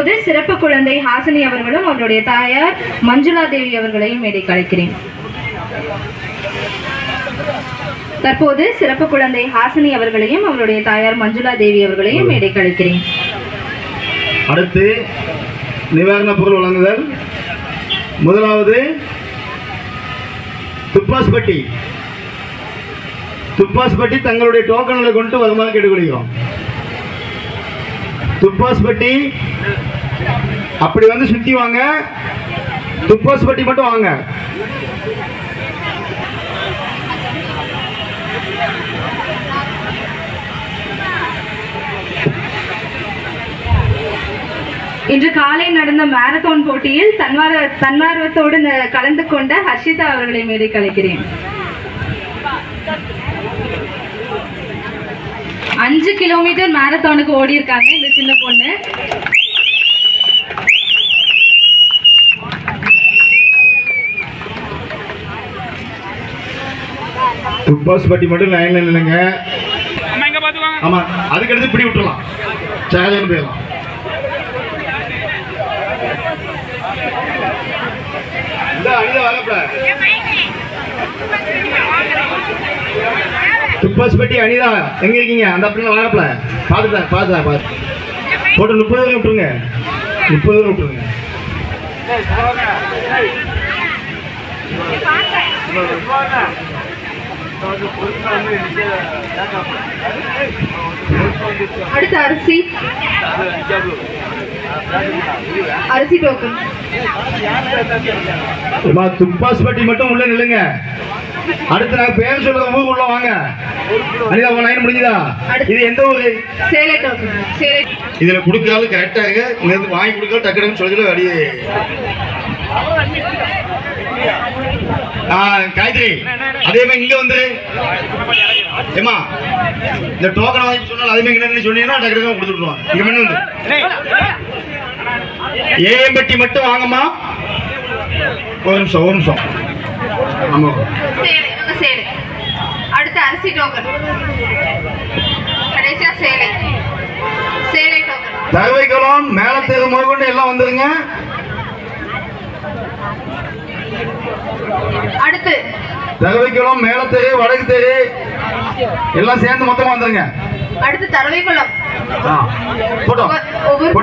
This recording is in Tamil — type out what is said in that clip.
தற்போது சிறப்பு குழந்தை ஹாசினி அவர்களும் அவருடைய தாயார் மஞ்சுளா தேவி அவர்களையும் மேடைக்கு அழைக்கிறேன். தற்போது சிறப்பு குழந்தை ஹாசினி அவர்களையும் அவருடைய தாயார் மஞ்சுளா தேவி அவர்களையும் மேடைக்கு அழைக்கிறேன். அடுத்து நிவாரண பொருள் வழங்குதல். முதலாவது துப்பாஸ்பட்டி தங்களுடைய டோக்கன்களை கொண்டு வருமாறு கேட்டுக்கொள்கிறோம். துப்பாஸ்பட்டி அப்படி வந்து சுத்தி வாங்க, துப்பாஸ்பட்டி மட்டும் வாங்க. இன்று காலை நடந்த மாரத்தான் போட்டியில் தன்னார்வத்தோடு கலந்து கொண்ட ஹர்ஷிதா அவர்களை மேடைக்கு அழைக்கிறேன். 5 கிலோமீட்டர் மாரத்தானுக்கு ஓடி இருக்காங்க இந்த சின்ன பொண்ணு. துப்பாஸ்பட்டி மட்டும் லைன்ல நில்லுங்க. ஆமா, அதுக்கு அடுத்து இப்படி விட்டுறலாம், சேலன்னு போயிடலாம். துப்பாஸ்பட்டி அனிதா எங்க இருக்கீங்க? அந்த அப்படின்னா வாங்கப்பல பாத்துட்டா போட்டு 30 பேர் விட்டுருங்க, 30 பேர் விட்டுருங்க. அடுத்து அரிசி டோக்கன். துப்பாஸ்பட்டி மட்டும் உள்ள நில்லுங்க. அடுத்து நாங்க பேர் சொல்ற ஊர் உள்ள வாங்க. அனிதா உங்க லைன் முடிஞ்சதா? இது எந்த ஊரு? சேலை டோக்கன். சேலை இதுல குடுக்கறாலும் கரெக்டா இருக்கு. இங்க இருந்து வாங்கி குடுக்க டக்குன்னு சொல்லிட்டு அடி. காயத்ரி அதே மாதிரி இங்க வந்துரு. ஏமா இந்த டோக்கன் வாங்கி சொன்னாலும் அதே மாதிரி என்ன சொன்னீங்கன்னா டக்குனு கொடுத்துடுவான். இங்க மண்ணு வந்து ஏஎம்பட்டி மட்டும் வாங்கம்மா. ஒரு நிமிஷம். ஆமா சேலை. அடுத்து அரிசி டோக்கன். கடைசியா சேலை டோக்கன். தகவைக்குளம் மேலத்தேரு முதற்கொண்டு எல்லாம் வந்துருங்க. அடுத்து தகவைக்குளம் மேலத்தேரு வடக்கு தேரு எல்லாம் சேர்ந்து மொத்தமா வந்துருங்க. அடுத்து தரவைக்குளம். போட்டோ ஒவ்வொரு